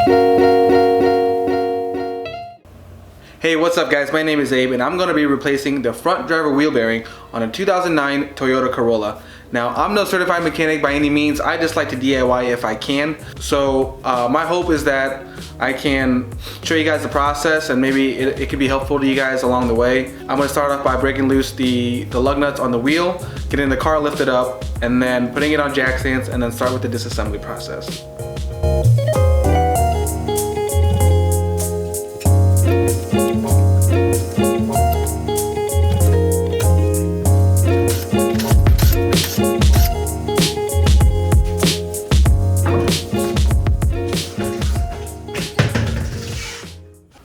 Hey, what's up guys? My name is Abe and I'm going to be replacing the front driver wheel bearing on a 2009 Toyota Corolla. Now, I'm no certified mechanic by any means. I just like to DIY if I can. So my hope is that I can show you guys the process and maybe it could be helpful to you guys along the way. I'm going to start off by breaking loose the lug nuts on the wheel, getting the car lifted up, and then putting it on jack stands and then start with the disassembly process.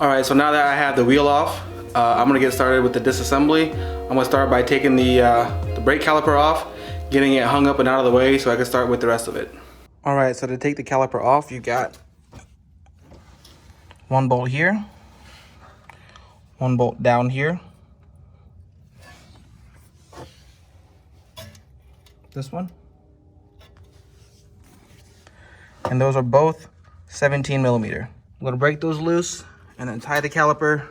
Alright, so now that I have the wheel off, I'm going to get started with the disassembly. I'm going to start by taking the brake caliper off, getting it hung up and out of the way so I can start with the rest of it. Alright, so to take the caliper off, you got one bolt here, one bolt down here, this one, and those are both 17 millimeter. I'm going to break those loose and then tie the caliper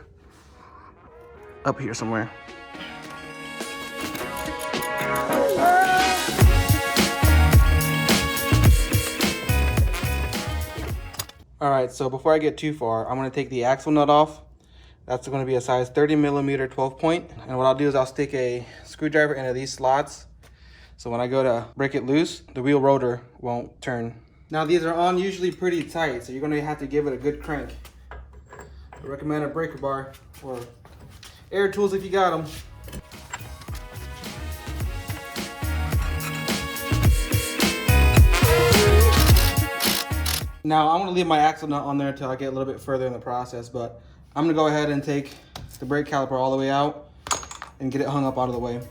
up here somewhere. All right, so before I get too far, I'm gonna take the axle nut off. That's gonna be a size 30 millimeter 12 point. And what I'll do is I'll stick a screwdriver into these slots. So when I go to break it loose, the wheel rotor won't turn. Now these are on usually pretty tight, so you're gonna have to give it a good crank. I recommend a breaker bar or air tools if you got them. Now I'm gonna leave my axle nut on there until I get a little bit further in the process, but I'm gonna go ahead and take the brake caliper all the way out and get it hung up out of the way.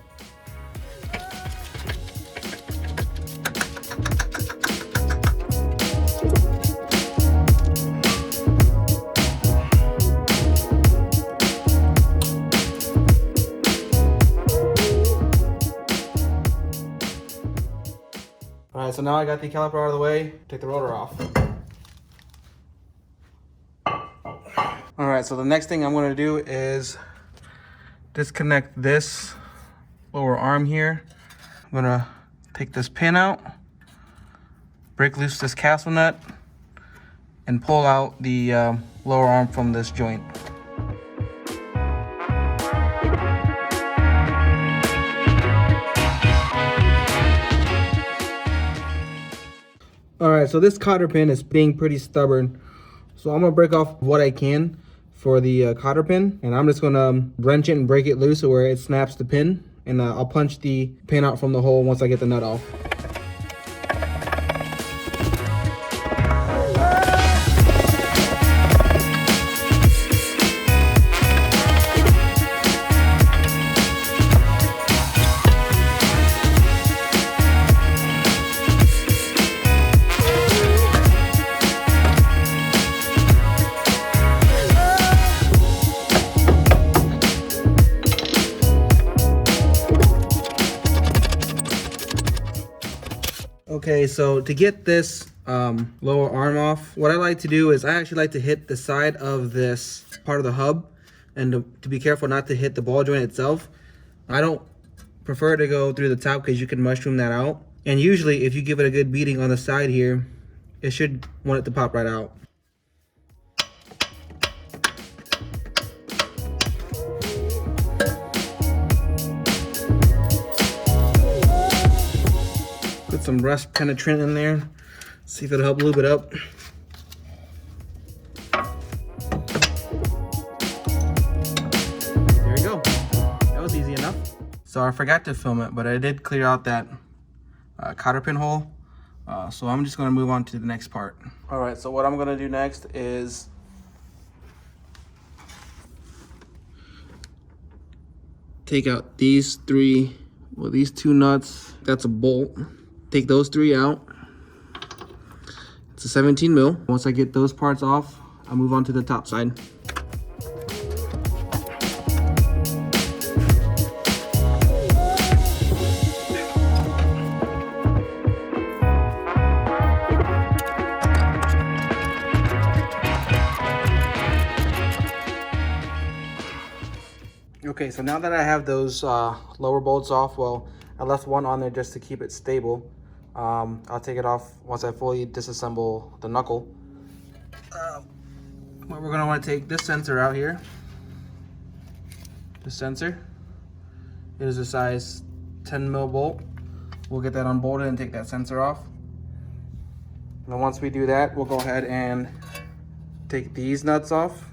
All right, so now I got the caliper out of the way, take the rotor off. All right, so the next thing I'm gonna do is disconnect this lower arm here. I'm gonna take this pin out, break loose this castle nut, and pull out the lower arm from this joint. All right, so this cotter pin is being pretty stubborn. So I'm gonna break off what I can for the cotter pin, and I'm just gonna wrench it and break it loose where it snaps the pin, and I'll punch the pin out from the hole once I get the nut off. Okay, so to get this lower arm off, what I like to do is I actually like to hit the side of this part of the hub, and to be careful not to hit the ball joint itself. I don't prefer to go through the top because you can mushroom that out. And usually if you give it a good beating on the side here, it should want it to pop right out. Put some rust penetrant in there. See if it'll help lube it up. There we go. That was easy enough. So I forgot to film it, but I did clear out that cotter pin hole. So I'm just gonna move on to the next part. All right, so what I'm gonna do next is take out these these two nuts. That's a bolt. Take those three out. It's a 17 mil. Once I get those parts off, I'll move on to the top side. Okay, so now that I have those lower bolts off, well, I left one on there just to keep it stable. I'll take it off once I fully disassemble the knuckle. But we're gonna wanna take this sensor out here. This sensor, it is a size 10 mil bolt. We'll get that unbolted and take that sensor off. And then once we do that, we'll go ahead and take these nuts off.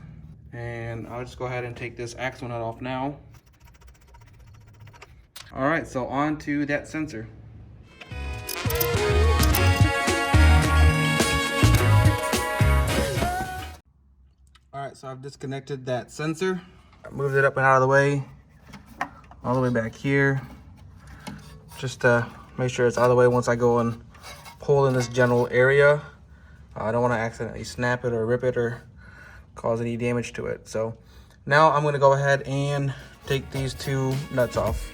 And I'll just go ahead and take this axle nut off now. All right, so on to that sensor. All right, so I've disconnected that sensor. I moved it up and out of the way, all the way back here, just to make sure it's out of the way once I go and pull in this general area. I don't want to accidentally snap it or rip it or cause any damage to it. So now I'm going to go ahead and take these two nuts off.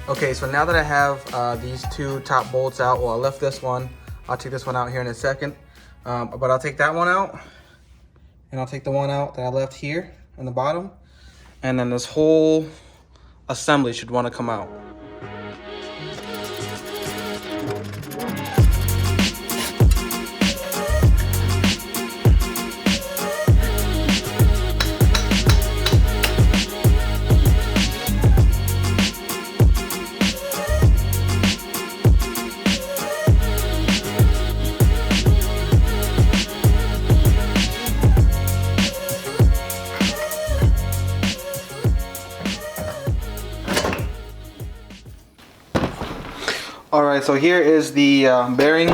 Okay, so now that I have these two top bolts out, well, I left this one. I'll take this one out here in a second. But I'll take that one out, and I'll take the one out that I left here in the bottom. And then this whole assembly should want to come out. All right, so here is the bearing.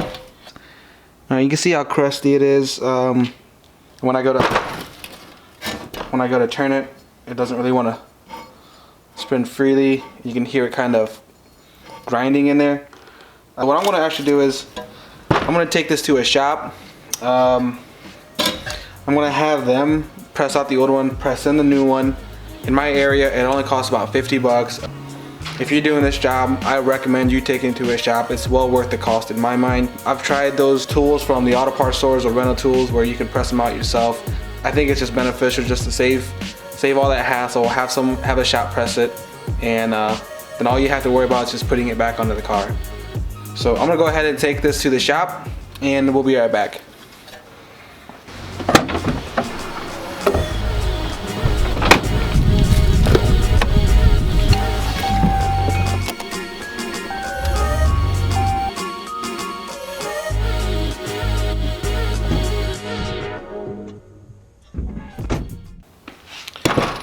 You can see how crusty it is. When I go to turn it, it doesn't really want to spin freely. You can hear it kind of grinding in there. What I'm going to actually do is I'm going to take this to a shop. I'm going to have them press out the old one, press in the new one. In my area, it only costs about 50 bucks. If you're doing this job, I recommend you taking it to a shop. It's well worth the cost in my mind. I've tried those tools from the auto parts stores or rental tools where you can press them out yourself. I think it's just beneficial just to save all that hassle, have a shop press it, and then all you have to worry about is just putting it back onto the car. So I'm gonna go ahead and take this to the shop, and we'll be right back.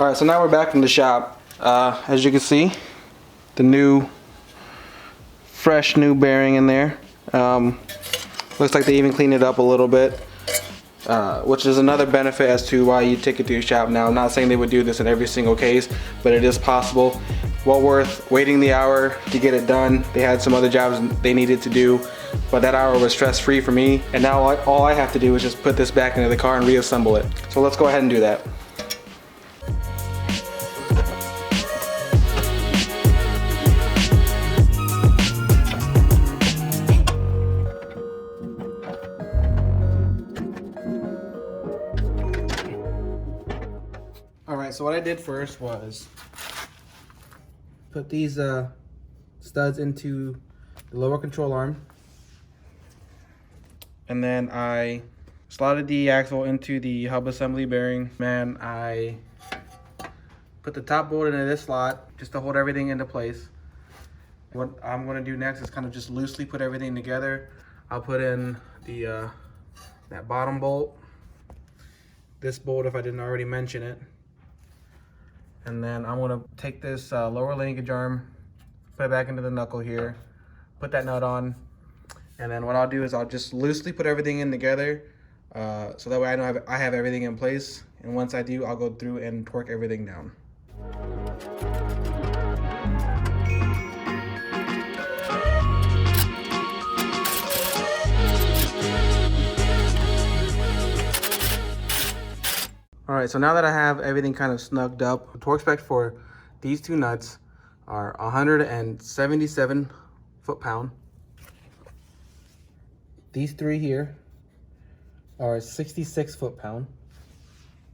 All right, so now we're back in the shop. As you can see, the fresh new bearing in there. Looks like they even cleaned it up a little bit, which is another benefit as to why you take it to your shop. Now, I'm not saying they would do this in every single case, but it is possible. Well worth waiting the hour to get it done. They had some other jobs they needed to do, but that hour was stress-free for me. And now all I have to do is just put this back into the car and reassemble it. So let's go ahead and do that. Alright, so what I did first was put these studs into the lower control arm, and then I slotted the axle into the hub assembly bearing. Man, I put the top bolt into this slot just to hold everything into place. What I'm going to do next is kind of just loosely put everything together. I'll put in the that bottom bolt, this bolt if I didn't already mention it. And then I'm gonna take this lower linkage arm, put it back into the knuckle here, put that nut on, and then what I'll do is I'll just loosely put everything in together, so that way I know I have everything in place. And once I do, I'll go through and torque everything down. right, so now that I have everything kind of snugged up, the torque specs for these two nuts are 177 foot-pound. These three here are 66 foot-pound.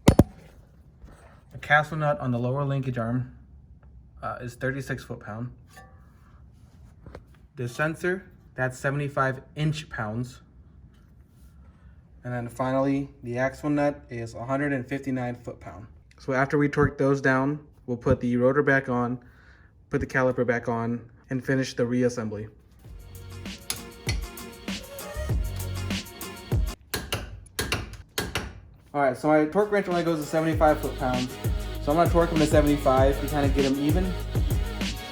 The castle nut on the lower linkage arm is 36 foot-pound. The sensor, that's 75 inch-pounds. And then finally, the axle nut is 159 foot-pound. So after we torque those down, we'll put the rotor back on, put the caliper back on, and finish the reassembly. All right, so my torque wrench only goes to 75 foot-pounds. So I'm gonna torque them to 75 to kind of get them even.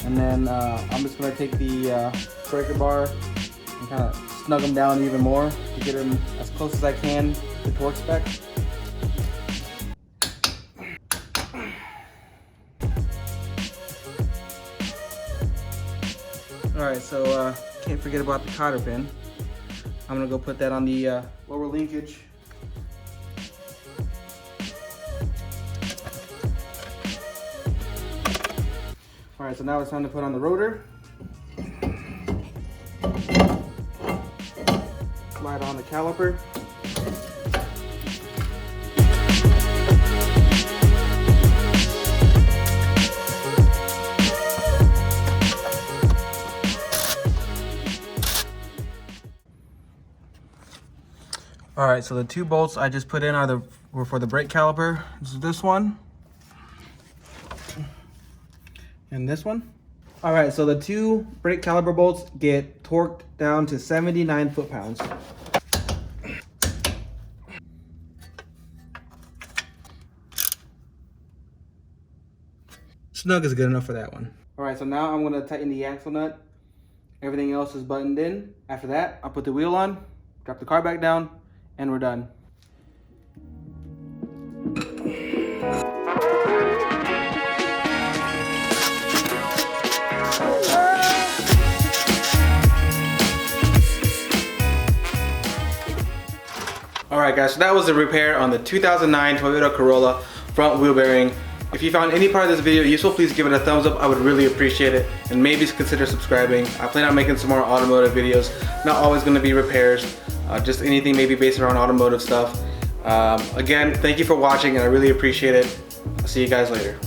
And then I'm just gonna take the breaker bar and kind of snug them down even more to get them as close as I can to the torque spec. Alright, so can't forget about the cotter pin. I'm gonna go put that on the lower linkage. Alright, so now it's time to put on the rotor. Slide on the caliper. All right, so the two bolts I just put in were for the brake caliper. This one and this one. All right, so the two brake caliper bolts get torqued down to 79 foot-pounds. Snug is good enough for that one. All right, so now I'm gonna tighten the axle nut. Everything else is buttoned in. After that, I'll put the wheel on, drop the car back down, and we're done. Alright guys, so that was the repair on the 2009 Toyota Corolla front wheel bearing. If you found any part of this video useful, please give it a thumbs up. I would really appreciate it. And maybe consider subscribing. I plan on making some more automotive videos. Not always going to be repairs. Just anything maybe based around automotive stuff. Again, thank you for watching and I really appreciate it. I'll see you guys later.